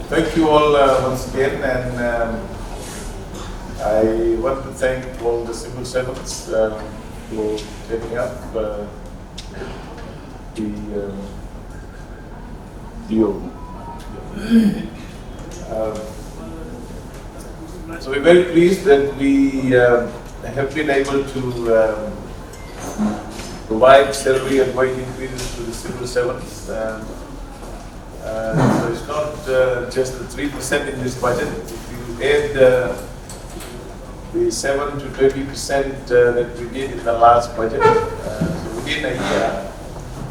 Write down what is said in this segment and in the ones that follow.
Thank you all once again, and I want to thank all the civil servants for taking up the deal. So we're very pleased that we have been able to provide salary and wage increases to the civil servants. So it's not just the 3% in this budget. If you add the 7 to 20% that we did in the last budget, so within a year,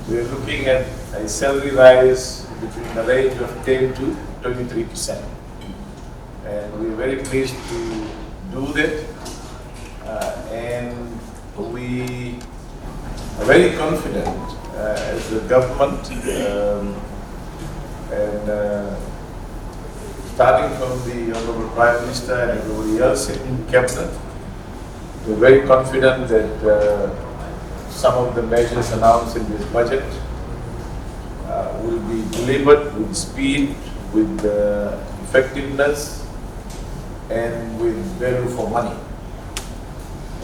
we're looking at a salary rise between the range of 10 to 23%. And we're very pleased to do that. And we are very confident as the government, starting from the Honorable Prime Minister and everybody else in Cabinet, we're very confident that some of the measures announced in this budget will be delivered with speed, with effectiveness, and with value for money.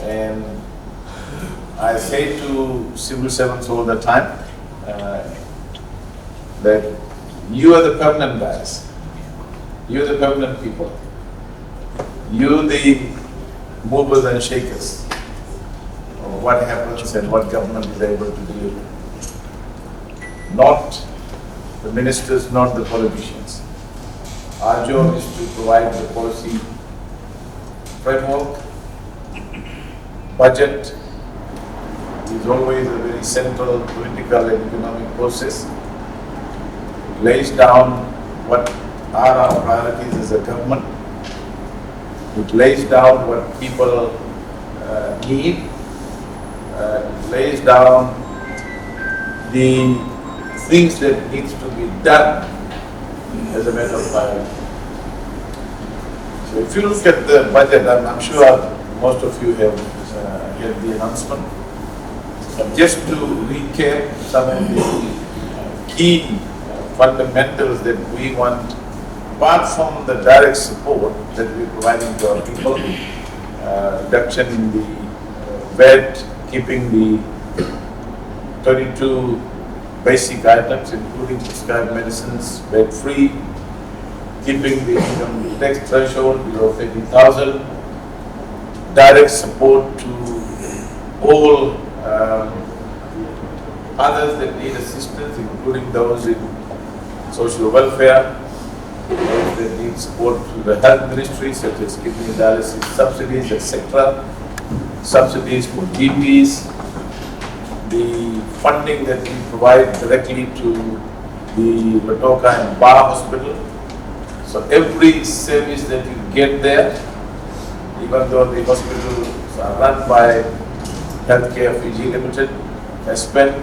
And I say to civil servants all the time that you are the permanent guys. You're the permanent people. You're the movers and shakers of what happens and what government is able to deliver. Not the ministers, not the politicians. Our job is to provide the policy framework. Budget is always a very central political and economic process. It lays down what are our priorities as a government. It lays down what people need. It lays down the things that needs to be done as a matter of priority. So if you look at the budget, I'm sure most of you have heard the announcement. But just to recap some of the key fundamentals that we want, apart from the direct support that we're providing to our people, reduction in the VAT, keeping the 32 basic items, including prescribed medicines, VAT-free, keeping the income tax threshold below 30,000, direct support to all others that need assistance, including those in social welfare, those that need support through the health ministry, such as kidney dialysis subsidies, etc., subsidies for GPs, the funding that we provide directly to the Matoka and Bar Hospital. So every service that you get there, even though the hospitals are run by Healthcare Fiji Limited, has spent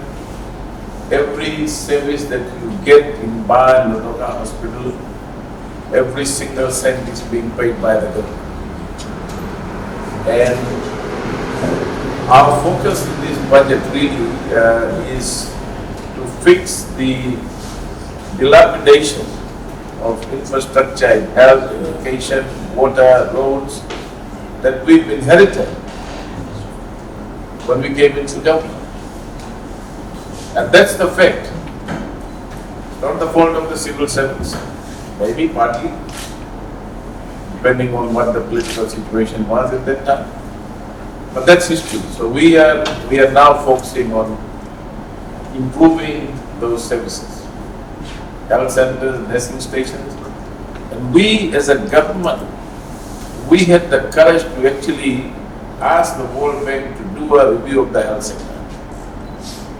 every service that you get in Bar and Matoka Hospital, every single cent is being paid by the government. And our focus in this budget really is to fix the dilapidation of infrastructure in health, education, water, roads that we've inherited when we came into government. And that's the fact. It's not the fault of the civil servants. Maybe partly, depending on what the political situation was at that time. But that's history. So we are now focusing on improving those services. Health centers, nursing stations. And we as a government, we had the courage to actually ask the World Bank to do a review of the health sector.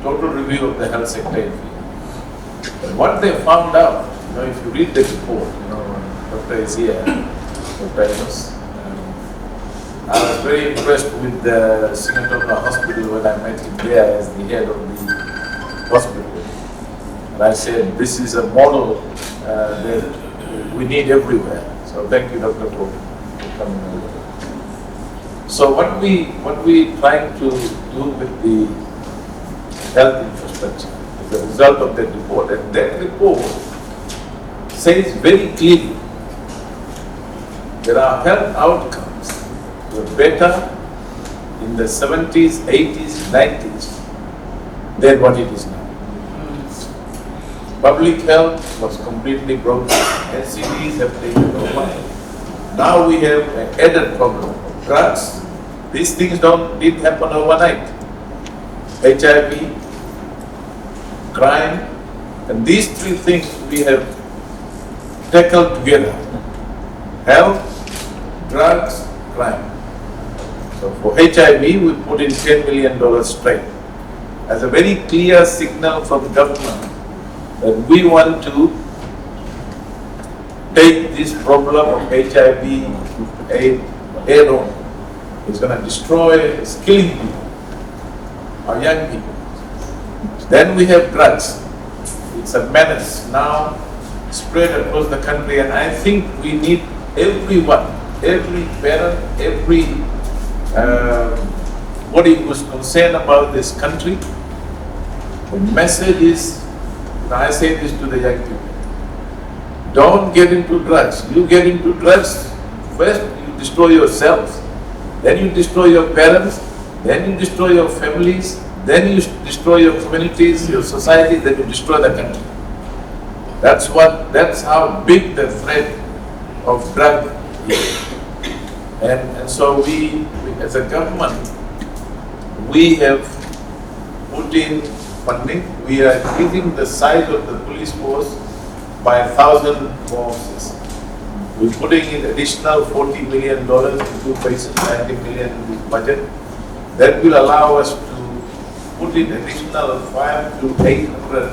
Total review of the health sector in Fiji. But what they found out, if you read the report, Dr. is here, Dr. Amos, I was very impressed with the Singapore Hospital when I met him there as the head of the hospital. And I said, this is a model that we need everywhere. So thank you, Doctor, for coming over. So what we trying to do with the health infrastructure as the result of that report. And that report says very clearly that our health outcomes were better in the 70s, 80s, 90s than what it is now. Public health was completely broken. NCDs have taken over. Now we have an added problem. Drugs, these things didn't happen overnight. HIV, crime, and these three things we have tackled together. Health, drugs, crime. So for HIV, we put in $10 million straight as a very clear signal from government that we want to take this problem of HIV head on. It's going to destroy, it's killing people, our young people. Then we have drugs. It's a menace now spread across the country, and I think we need everyone, every parent, everybody who's concerned about this country. The message is, and I say this to the young people, don't get into drugs. You get into drugs, first you destroy yourselves, then you destroy your parents, then you destroy your families, then you destroy your communities, your society, then you destroy the country. That's how big the threat of drug is. And so we as a government, we have put in funding. We are increasing the size of the police force by 1,000 more officers. We're putting in additional $40 million in 2 phases, $90 million in this budget. That will allow us to put in additional 500 to 800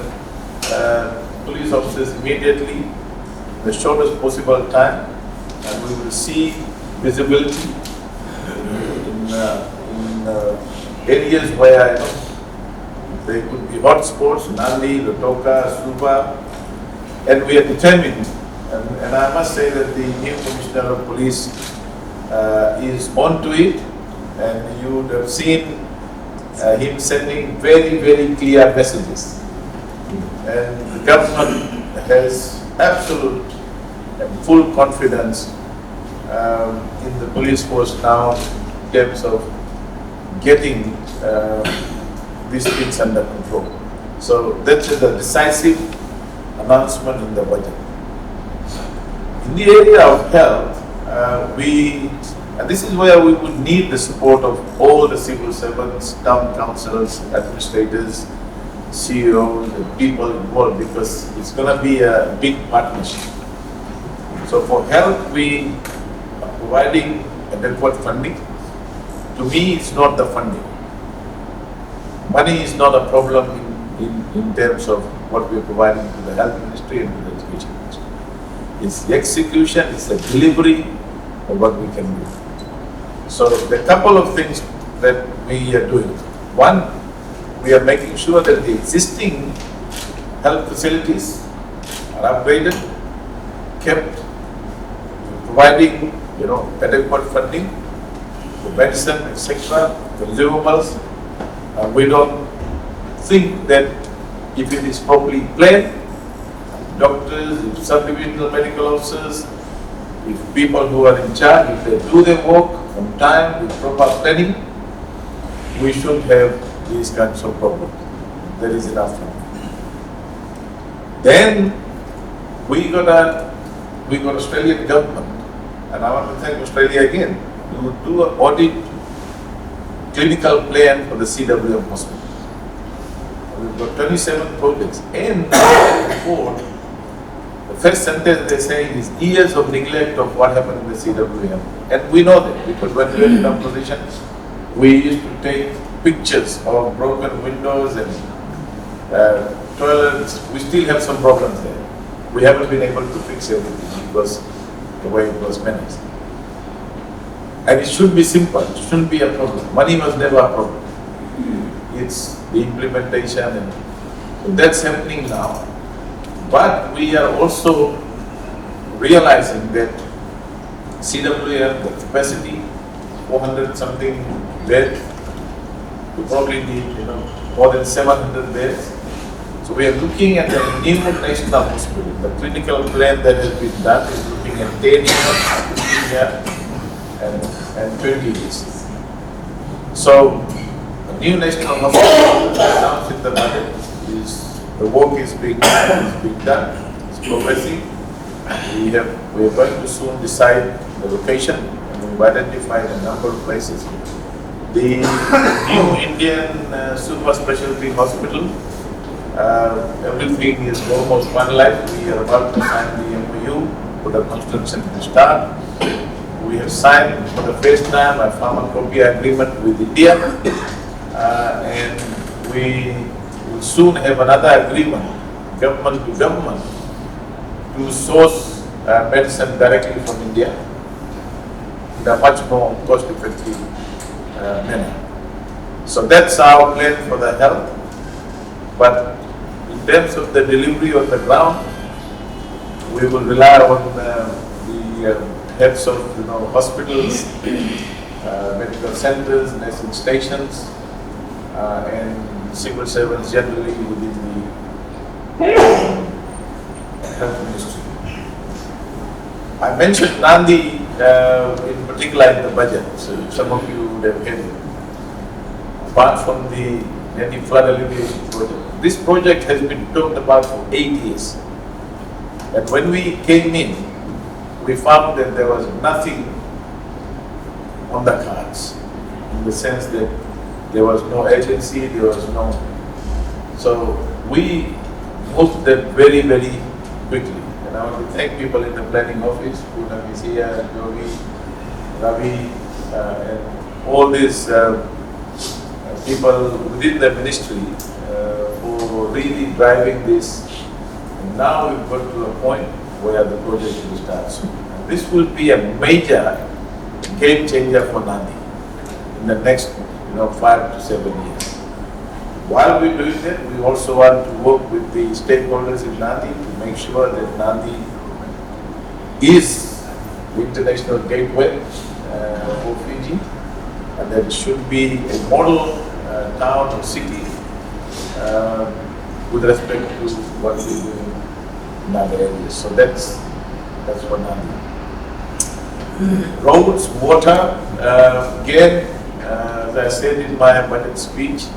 police officers immediately in the shortest possible time, and we will see visibility in areas where there could be hotspots, Nadi, Lotoka, Suba, and we are determined. And I must say that the new Commissioner of Police is on to it, and you would have seen him sending very, very clear messages. And the government has absolute and full confidence in the police force now in terms of getting these things under control. So that is a decisive announcement in the budget. In the area of health, and this is where we would need the support of all the civil servants, town councils, administrators, CEOs, the people involved, because it's going to be a big partnership. So for health, we are providing adequate funding. To me, it's not the funding. Money is not a problem in terms of what we're providing to the health ministry and to the education ministry. It's the execution, it's the delivery of what we can do. So the couple of things that we are doing. One, we are making sure that the existing health facilities are upgraded, kept, providing adequate funding for medicine, etc., consumables. We don't think that if it is properly planned, doctors, subdivisional medical officers, if people who are in charge, if they do their work on time with proper planning, we should have these kinds of problems. There is enough time. Then we got Australian government, and I want to thank Australia again, to do an audit clinical plan for the CWM hospital. We've got 27 projects, and before, the first sentence they say is years of neglect of what happened in the CWM. And we know that because when we were in our position, we used to take pictures of broken windows and toilets. We still have some problems there. We haven't been able to fix everything because the way it was managed. And it should be simple, it shouldn't be a problem. Money was never a problem. It's the implementation, and that's happening now. But we are also realizing that CWM, the capacity, 400 something beds, we probably need more than 700 beds. So we are looking at a new national hospital. The clinical plan that has been done is looking at 10 years, 15 years, and 20 years. So a new national hospital announced in the budget is the work is being done, it's progressing. We are going to soon decide the location, and we've identified a number of places. The new Indian super specialty hospital, everything is almost finalized. We are about to sign the MOU for the construction to start. We have signed for the first time a pharmacopoeia agreement with India, and we will soon have another agreement, government to government, to source medicine directly from India in a much more cost-effective manner. So that's our plan for the health. But in terms of the delivery on the ground, we will rely on the heads of hospitals, medical centers, nursing stations, and civil servants generally within the health ministry. I mentioned Nadi in particular in the budget, so some of you would have heard it. Apart from the Nadi flood alleviation project, this project has been talked about for 8 years. And when we came in, we found that there was nothing on the cards, in the sense that there was no agency, there was no. So we moved them very, very quickly. And I want to thank people in the planning office, Poonam is here, Yogi, Ravi, and all these people within the ministry for really driving this. And now we've got to a point where the project will start soon. This will be a major game changer for Nadi in the next 5 to 7 years. While we're doing that, we also want to work with the stakeholders in Nadi to make sure that Nadi is the international gateway for Fiji, and that it should be a model town or city with respect to what we do in other areas. So that's for Nadi. Roads, water, again, as I said in my budget speech,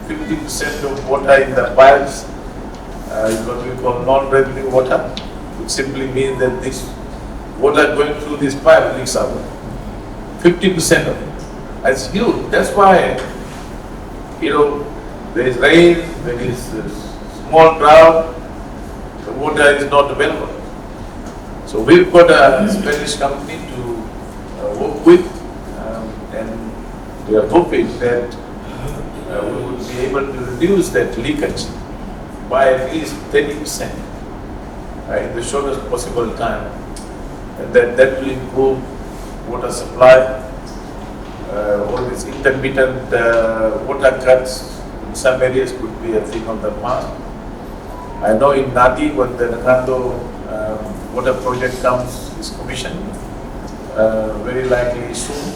50% of water in the pipes is what we call non-revenue water, which simply means that this water going through this pipe leaks out. 50% of it. That's huge. That's why, there is rain, there is a small drought, the water is not available. So we've got a Spanish company to work with, and we are hoping that we will be able to reduce that leakage by at least 30% in the shortest possible time. And that will improve water supply. All these intermittent water cuts in some areas could be a thing of the past. I know in Nadi, when the Nakando water project is commissioned, very likely soon,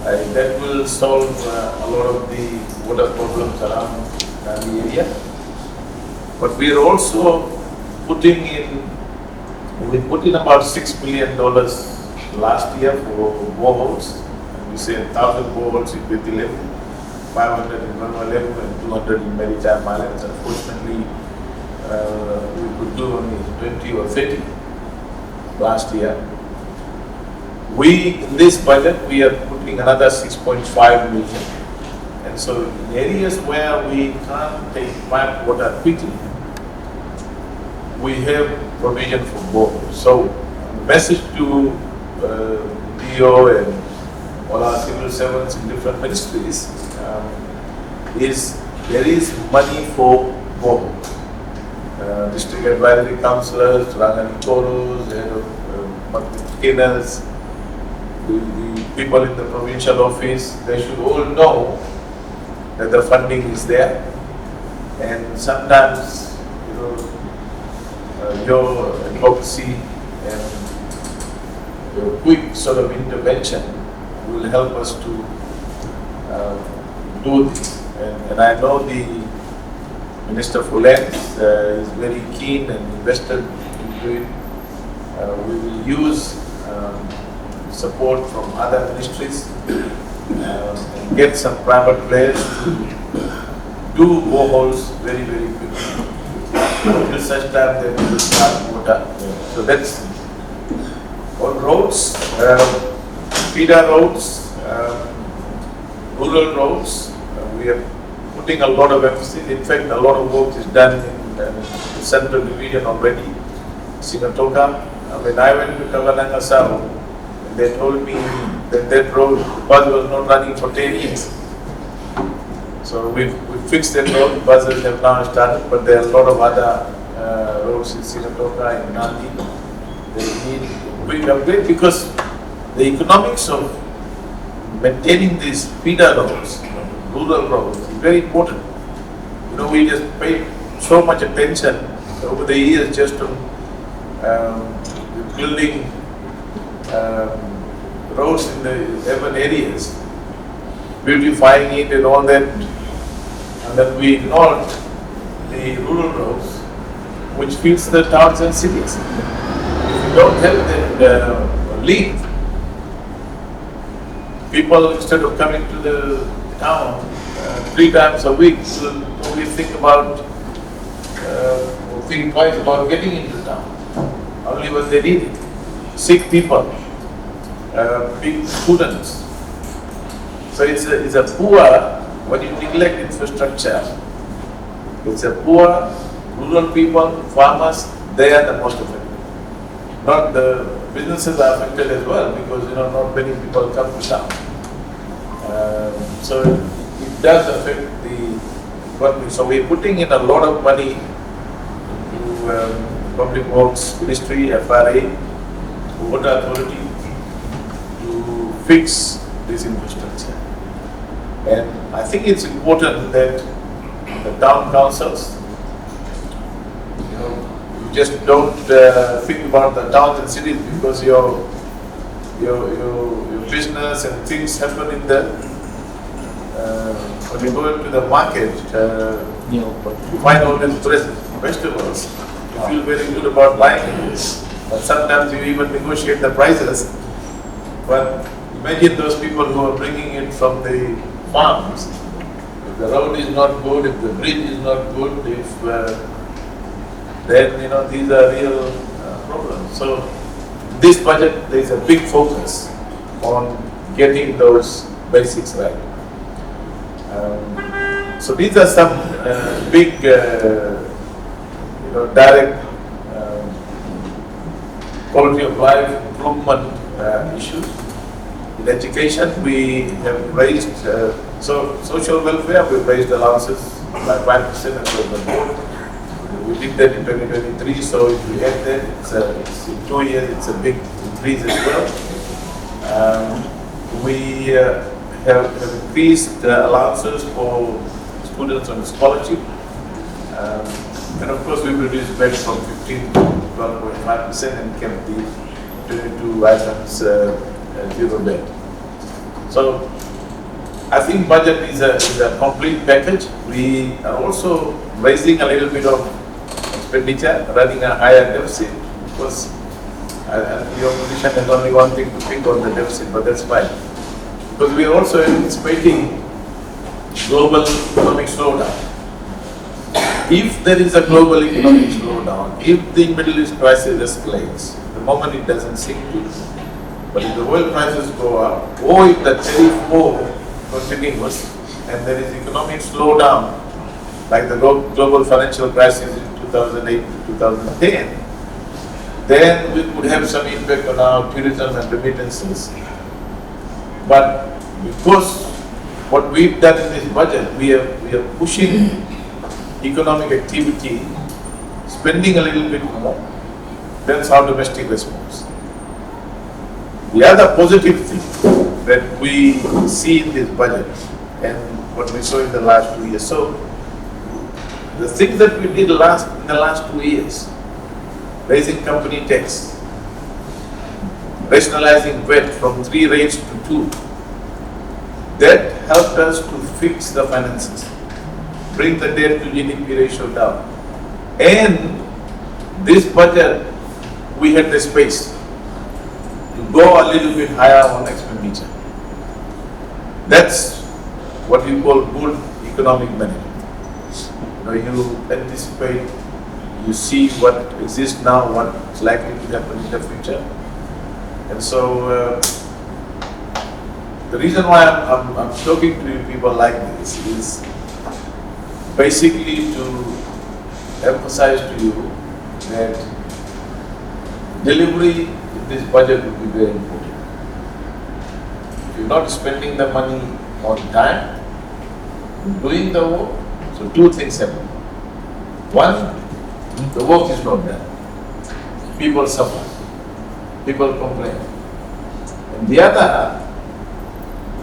that will solve a lot of the water problems around Nadi area. But we are also putting in, we put in about $6 million last year for boreholes. We say 1,000 boreholes in Biti level, 500 in Runwa level, and 200 in Maritime Islands. Unfortunately, we could do only 20 or 30 last year. In this budget, we are putting another 6.5 million. And so in areas where we can't take pipe water quickly, we have provision for boreholes. So the message to DO and all our civil servants in different ministries is there is money for boreholes. District advisory councillors, Rangani Toros, head of cleaners, the people in the provincial office, they should all know that the funding is there. And sometimes, your advocacy and your quick sort of intervention will help us to do this. And I know Minister for Lands is very keen and invested into it. We will use support from other ministries and get some private players to do boreholes very, very quickly. Until such time they will start water. So that's on roads, feeder roads, rural roads. We are putting a lot of emphasis. In fact, a lot of work is done in the central division already. Sigatoka. When I went to Kavananga South, they told me that that road bus was not running for 10 years. So we fixed that road, buses have now started, but there are a lot of other roads in Sigatoka, in Nadi. They need big upgrade because the economics of maintaining these feeder roads, rural roads, is very important. You know, we just paid so much attention over the years just to building roads in the urban areas, beautifying it and all that, and then we ignored the rural roads, which feeds the towns and cities. If you don't have that link, people instead of coming to the town 3 times a week will only think twice about getting into town, only when they need it. Sick people, big students. So it's a poor, when you neglect infrastructure, it's a poor, rural people, farmers, they are the most affected. Not the businesses are affected as well because not many people come to town. So it does affect the economy. So we're putting in a lot of money to Public Works Ministry, FRA, Water Authority to fix this infrastructure. And I think it's important that the town councils, you just don't think about the towns and cities because your business and things happen in the when you go into the market, you find all these fresh vegetables. You feel very good about buying it. But sometimes you even negotiate the prices. But imagine those people who are bringing it from the farms. If the road is not good, if the bridge is not good, then these are real problems. So this budget, there is a big focus on getting those basics right. So these are some big, direct quality of life improvement issues. In education, we have raised, social welfare, we've raised allowances by 5% across the board. We did that in 2023, so if we get that, it's in 2 years, it's a big increase as well. We have increased allowances for students on scholarship. And of course, we reduced back from 15 to 12.5% and kept the 22 items zero debt. So I think budget is a complete package. We are also raising a little bit of expenditure, running a higher deficit. Of course, the opposition has only one thing to think on the deficit, but that's fine. Because we are also anticipating global economic slowdown. If there is a global economic slowdown, if the Middle East crisis escalates, the moment it doesn't sink to, but if the oil prices go up, or if the tariff war continues, and there is economic slowdown, like the global financial crisis in 2008 to 2010, then we could have some impact on our tourism and remittances. But because what we've done in this budget, we are pushing economic activity, spending a little bit more. That's how domestic response. The other positive thing that we see in this budget and what we saw in the last 2 years. So the things that we did in the last 2 years, raising company tax, rationalizing VAT from 3 rates to 2, that helped us to fix the finances. bring the debt to GDP ratio down. And this budget, we had the space to go a little bit higher on expenditure. That's what you call good economic management. You anticipate, you see what exists now, what's likely to happen in the future. And so the reason why I'm talking to you people like this is basically to emphasize to you that delivery in this budget will be very important. If you're not spending the money on time, doing the work, so two things happen. One, the work is not done. People suffer. People complain. And the other,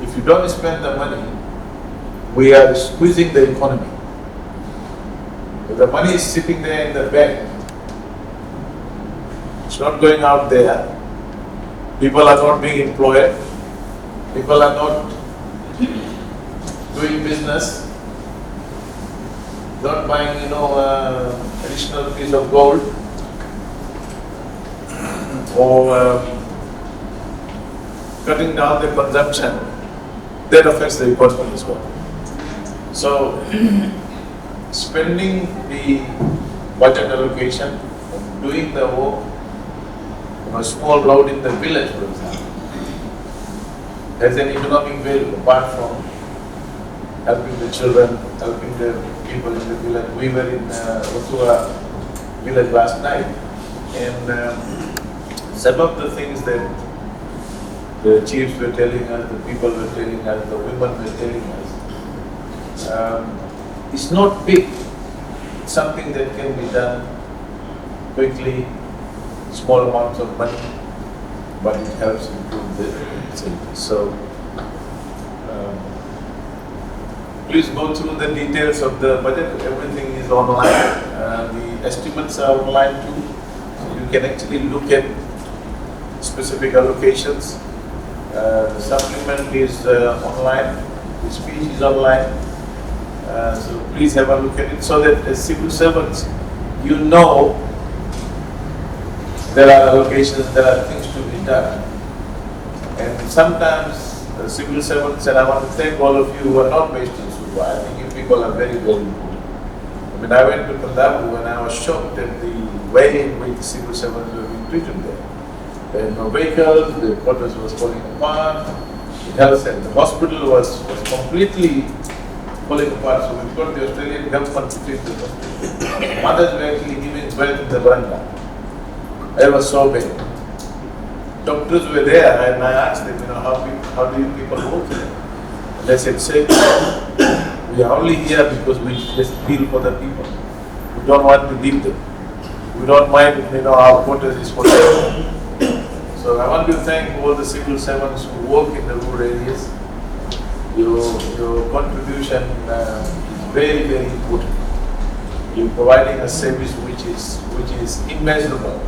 if you don't spend the money, we are squeezing the economy. If the money is sitting there in the bank, it's not going out there, people are not being employed, people are not doing business, not buying, additional piece of gold, or cutting down the consumption, that affects the economy as well. So, spending the budget allocation, doing the work, a small road in the village, for example, has an economic value apart from helping the children, helping the people in the village. We were in Otua village last night, and some of the things that the chiefs were telling us, the people were telling us, the women were telling us, it's not big. It's something that can be done quickly, small amounts of money, but it helps improve the facilities. So, please go through the details of the budget. Everything is online. The estimates are online too. So you can actually look at specific allocations. The supplement is online. The speech is online. So please have a look at it so that as civil servants, you know there are allocations, there are things to be done. And sometimes civil servants, and I want to thank all of you who are not based in Suba. I think you people are very, very important. I mean, I went to Punjab and I was shocked at the way in which the civil servants were being treated there. There were no vehicles, the quarters was falling apart, the health and the hospital was completely falling apart. So we've got the Australian government to treat the hospital. Mothers were actually giving birth in the veranda. It was so bad. Doctors were there and I asked them, how do you people work here? And they said, we are only here because we just feel for the people. We don't want to leave them. We don't mind, our quarters is for them. So I want to thank all the civil servants who work in the rural areas. Your contribution is very, very important. You're providing a service which is immeasurable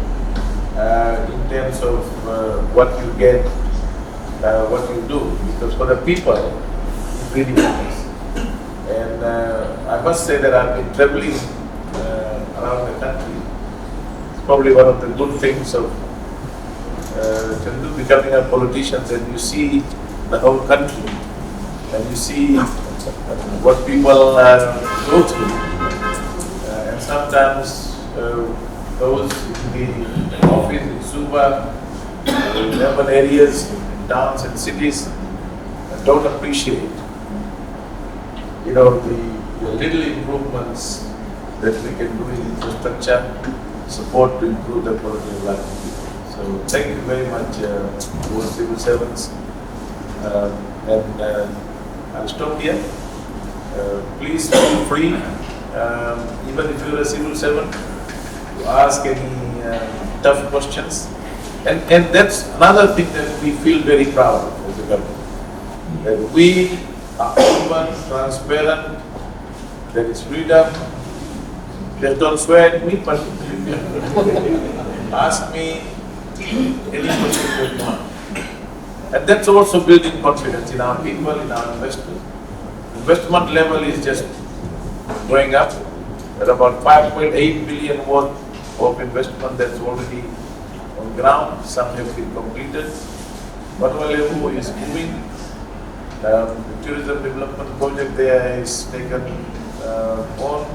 in terms of what you get, what you do. Because for the people, it really matters. And I must say that I've been traveling around the country. It's probably one of the good things of Chandu becoming a politician, that you see the whole country and you see what people go through. And sometimes those in the office in Suba, in urban areas, in towns and cities, don't appreciate the little improvements that we can do in infrastructure, support to improve the quality of life of people. So thank you very much, all civil servants. And I'll stop here. Please feel free, even if you're a civil servant, to ask any tough questions. And that's another thing that we feel very proud of as a government. That we are open, transparent, there is freedom. Just don't swear at me, but ask me any question that you want. And that's also building confidence in our people, in our investors. Investment level is just going up. There are about 5.8 billion worth of investment that's already on ground. Some have been completed. Batualevu is moving. The tourism development project there is taken on.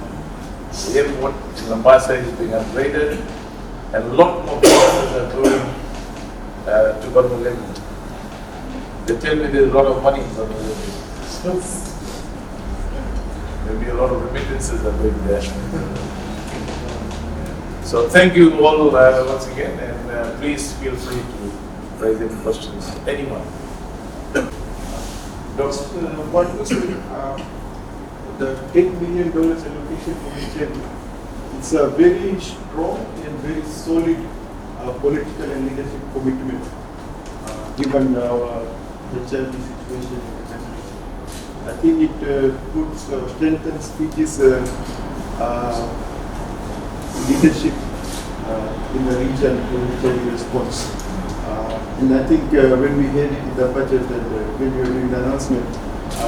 The airport in Lambasa is being upgraded. And a lot more projects are going to Batualevu. They tell me there's a lot of money in Batualevu. Maybe a lot of remittances are going there. So thank you all once again, and please feel free to raise any questions. Anyone? What was the $10 million allocation for HLD? It's a very strong and very solid political and leadership commitment given our HLD situation in the country. I think it puts strengthens Fiji's leadership in the region to HLD response. And I think when we had it in the budget and when we were doing the announcement,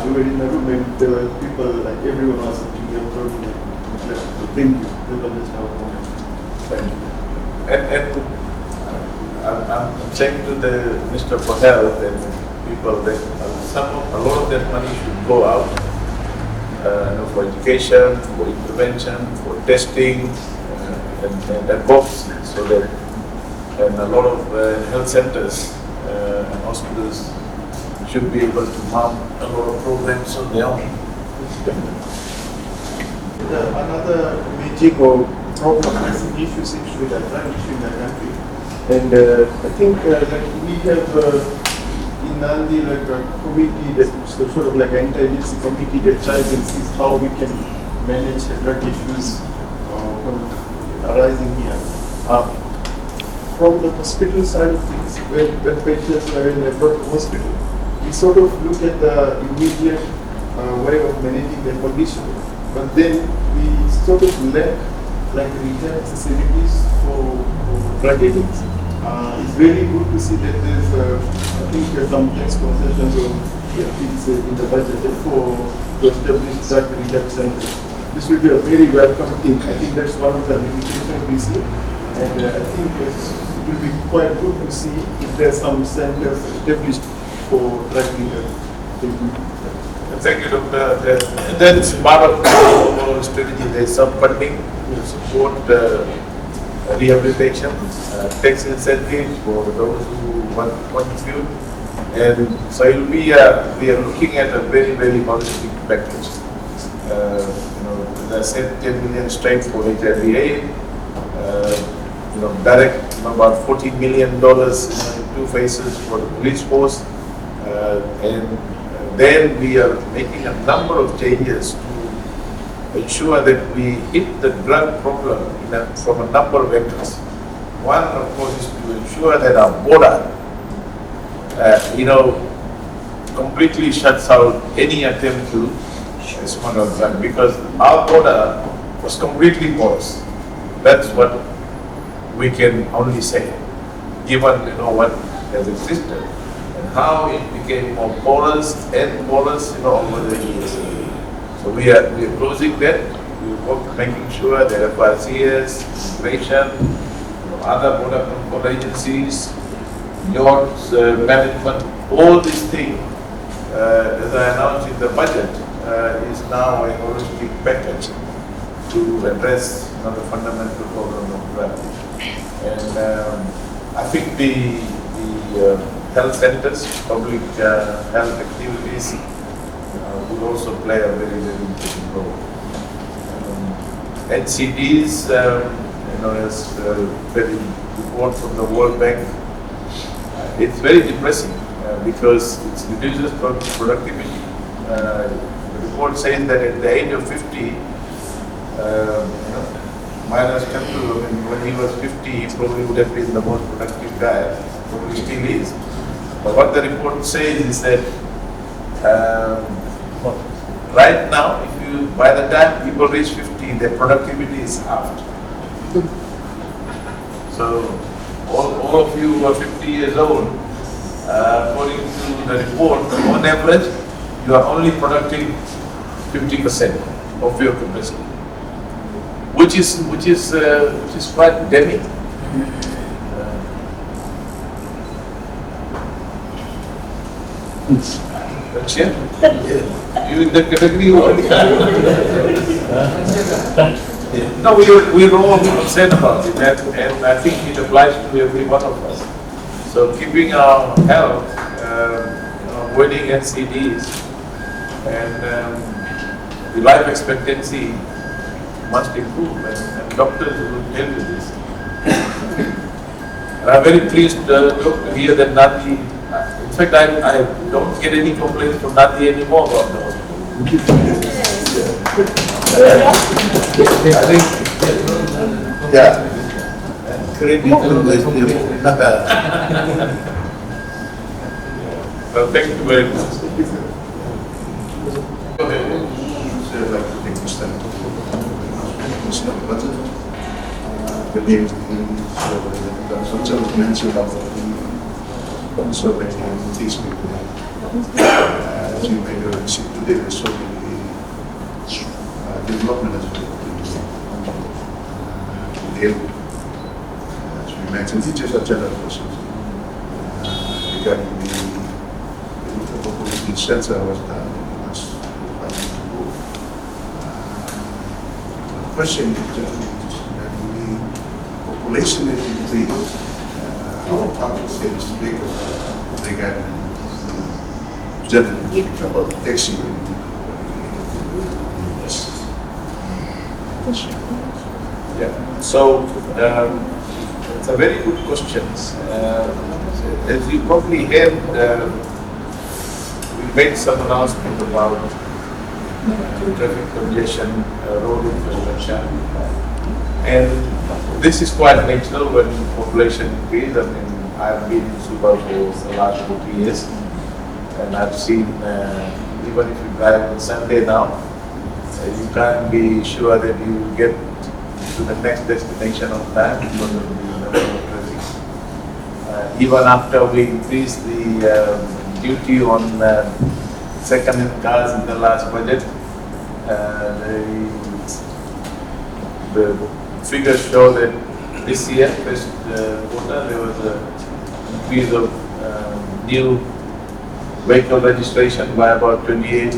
we were in the room and there were people, like everyone was sitting there talking like, thank you, that's our moment. Thank you. And I'm saying to the Minister for Health and people that a lot of that money should go out for education, for intervention, for testing, and advocacy, so that and a lot of health centers and hospitals should be able to mount a lot of programs on their own. Another major problem, pressing issue seems to be the drug issue in the country. And I think we have in Nadi like a committee that's sort of like an inter-agency committee that tries and sees how we can manage the drug issues arising here. From the hospital side of things, when patients are in a hospital, we sort of look at the immediate way of managing the condition, but then we sort of lack like retail accessibilities for drug addicts. It's really good to see that there's, I think, some tax concessions or things in the budget for to establish drug rehab centers. This will be a very welcome thing. I think that's one of the limitations we see, and I think it will be quite good to see if there's some centers established for drug rehab. Thank you, Dr. That's part of the overall strategy. There's some funding to support rehabilitation, tax incentives for those who want to contribute. And so it will be, we are looking at a very, very holistic package. As I said, 10 million straight for HIV/AIDS, direct about $14 million in 2 phases for the police force, and then we are making a number of changes to ensure that we hit the drug problem from a number of vectors. One, of course, is to ensure that our border, completely shuts out any attempt to smuggle drug, because our border was completely porous. That's what we can only say, given what has existed and how it became more porous and porous over the years. So we are closing that. We work making sure that FRCS, immigration, other border control agencies, yachts management, all these things, as I announced in the budget, is now a holistic package to address the fundamental problem of drug. And I think the health centers, public health activities, will also play a very, very important role. NCDs, as very report from the World Bank, it's very depressing because it reduces productivity. The report says that at the age of 50, Myra's Temple, when he was 50, he probably would have been the most productive guy, probably still is. But what the report says is that right now, by the time people reach 50, their productivity is halved. So all of you who are 50 years old, according to the report, on average, you are only productive 50%. of your capacity, which is quite damning. Yeah. You in that category already? No, we're all concerned about it, and I think it applies to every one of us. So keeping our health, avoiding NCDs, and the life expectancy must improve, and doctors will tell you this. And I'm very pleased to hear that Nadi, in fact, I don't get any complaints from Nadi anymore about the hospital. I think, Yeah. credit to Well, thank you very much. Go ahead. So I'd like to take this time to focus on the budget. The name is Consultations mentioned of the conservative these people. As you may have seen today, there's so many development as well. As we mentioned, teachers are general persons. Regarding the population sensor was done last 5 years ago. The question is that the population is increased. Our public is bigger regarding generally about taxi. Yeah. So it's a very good question. As you probably heard, we made some announcement about traffic congestion, road infrastructure, and this is quite natural when population increase. I mean, I've been in Suba for the last 40 years, and I've seen even if you drive on Sunday now, you can't be sure that you get to the next destination on time because of the number of traffic. Even after we increased the duty on second-hand cars in the last budget, the figures show that this year, first quarter, there was an increase of new vehicle registration by about 20%,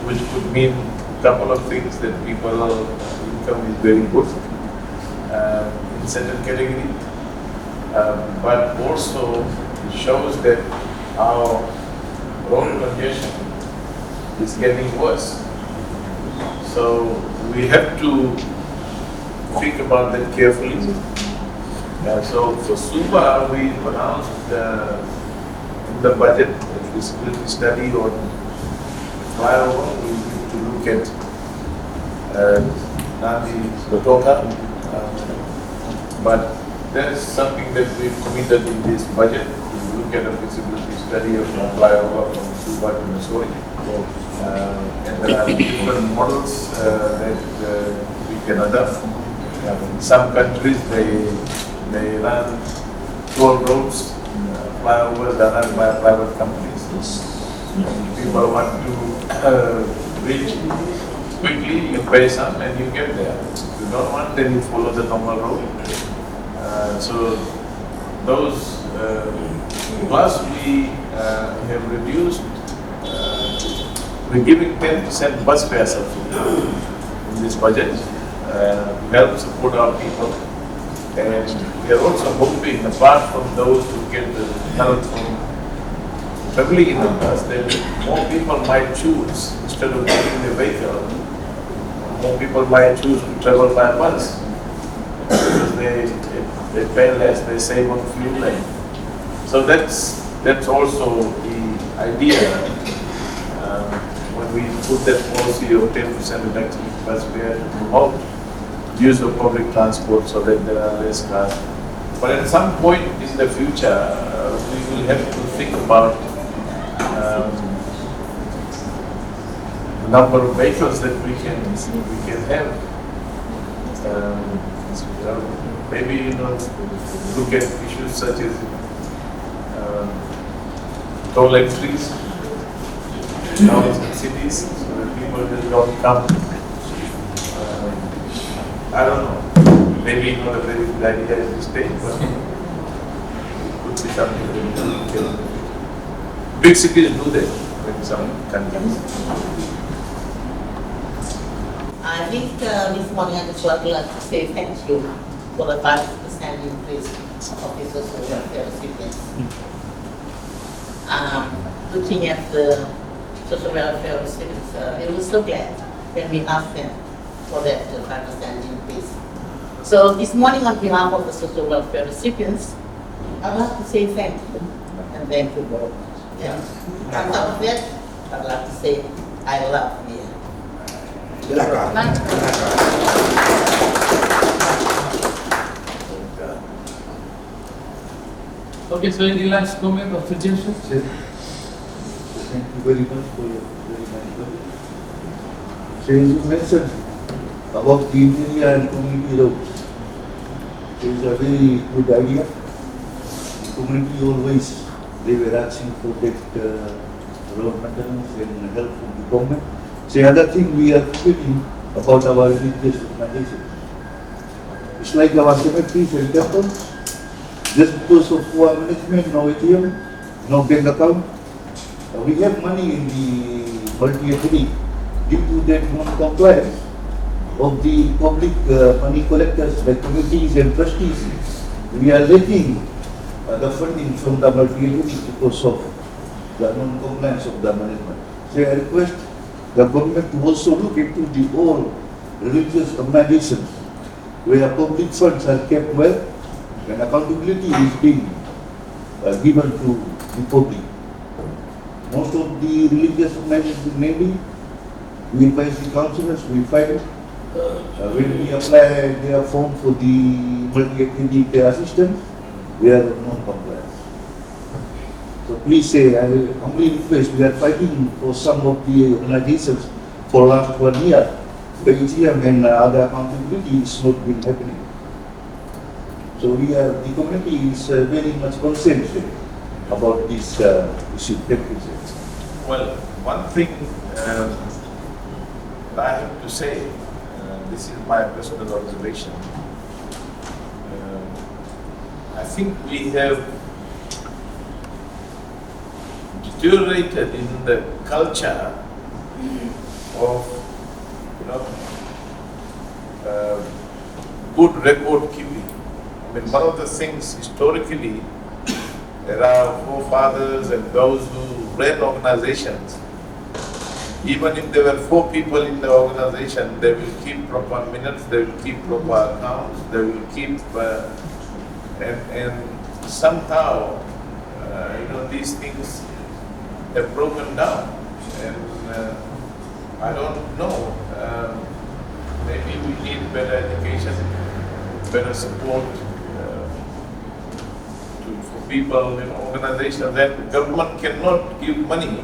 which could mean a couple of things, that people's income is very good in certain category, but also it shows that our road congestion is getting worse. So we have to think about that carefully. So for Suba, we announced in the budget a feasibility study on flyover. We need to look at Nadi Kotoka, but that's something that we've committed in this budget. We look at a feasibility study of flyover from Suba to Missouri. And there are different models that we can adopt. In some countries, they run toll roads, flyovers are run by private companies. People want to reach quickly, you pay some and you get there. If you don't want, then you follow the normal road. So those, plus we have reduced, we're giving 10% bus fare subsidy in this budget to help support our people. And we are also hoping, apart from those who get the help from traveling in the bus, that more people might choose, instead of taking the vehicle, more people might choose to travel by bus. Because they pay less, they save on fuel line. So that's also the idea. When we put that policy of 10% reduction in bus fare to promote use of public transport so that there are less cars. But at some point in the future, we will have to think about the number of vehicles that we can have. Maybe look at issues such as toll entries. towns and cities, so that people just don't come. I don't know. Maybe not a very good idea at this stage, but it could be something that we can. Big cities do that in some countries. I think this morning I just would like to say thank you for the 5% increase of the social welfare recipients. Looking at the social welfare recipients, we were so glad when we asked them for that 5% increase. So this morning on behalf of the social welfare recipients, I'd like to say thank you and thank you very much. And on top of that, I'd like to say I love you. Okay, so any last comment or suggestions? Thank you very much for your very nice comment. So as you mentioned about the area and community roads, it is a very good idea. The community always, they were asking for that road maintenance and help from the government. The other thing we are feeling about our religious organization. It's like our cemeteries and temples. Just because of poor management, no ATM, no bank account, we have money in the multi-ethnic due to that non-compliance of the public money collectors like committees and trustees. We are letting the funding from the multi-ethnic because of the non-compliance of the management. So I request the government to also look into the all religious organizations where public funds are kept well and accountability is being given to the public. Most of the religious organizations, mainly, we advise the councillors, we find when we apply their form for the multi-ethnic assistance, we are non-compliant. So please say, I humbly request, we are fighting for some of the organizations for last 1 year. The AGM and other accountability is not been happening. So we are, the community is very much concerned about this issue. Thank you, sir. Well, one thing that I have to say, this is my personal observation. I think we have deteriorated in the culture of, good record keeping. I mean, one of the things historically, there are forefathers and those who ran organizations. Even if there were 4 people in the organization, they will keep proper minutes, they will keep proper accounts, they will keep, and somehow, these things have broken down. And I don't know, maybe we need better education, better support for people in organizations. That government cannot give money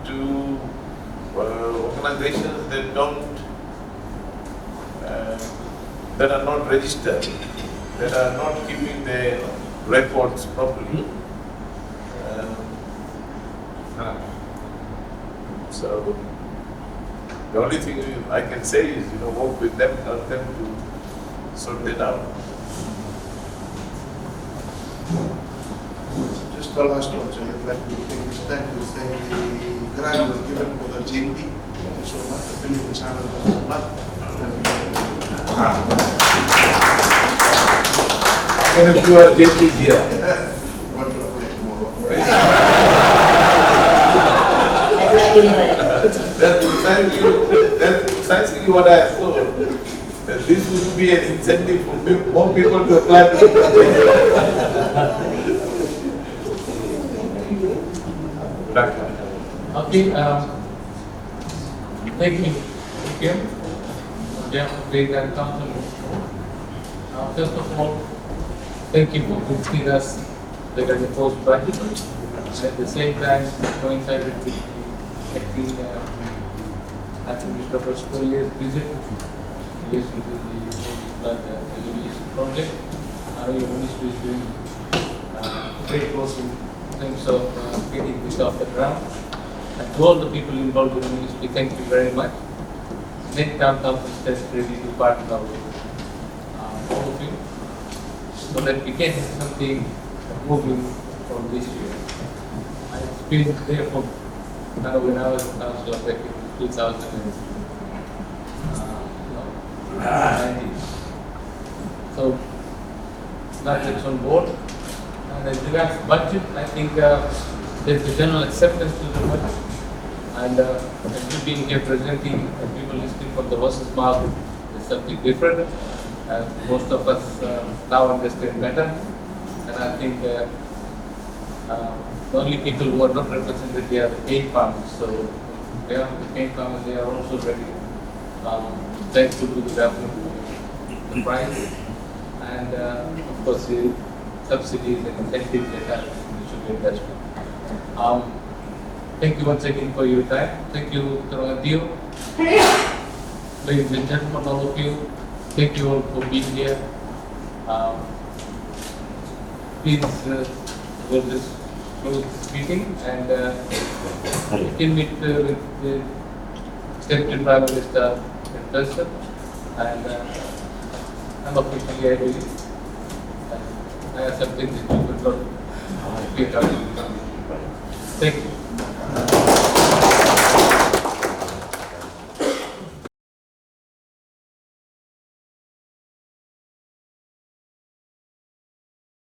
to organizations that that are not registered, that are not keeping their records properly. So the only thing I can say is, work with them, help them to sort it out. Just the last one, so I'd like to take this time to thank the grant was given for the GMP. So much, the Philippine channel was so much. And if you are getting here, What to apply tomorrow? that's precisely what I thought. That this would be an incentive for more people to apply to it. Okay, thank you. Again, on behalf of the Grand Council, first of all, thank you for giving us the proposed budget. At the same time, coincided with the acting Mr. Prasad visit. Yes, we did the education project. Our ministry is doing great work in terms of getting this off the ground. And to all the people involved in the ministry, thank you very much. Next time, is ready to partner with all of you so that we can have something moving from this year. I experienced there from when I was councillor back in 2019. So now that's on board. And as regards budget, I think there's a general acceptance to the budget. And as you being here presenting and people listening from the horse's mouth is something different. Most of us now understand better. And I think the only people who are not represented here are the cane farmers. So they are the cane farmers, they are also very thankful to the government for the price. And of course the subsidies and incentives that are in the sugar industry. Thank you once again for your time. Thank you, Nadi. Ladies and gentlemen, all of you, thank you all for being here. Please, we'll just close this meeting and can meet with the Deputy Prime Minister in person. And I'm officially, I believe. I have something that you could not pick up. Thank you.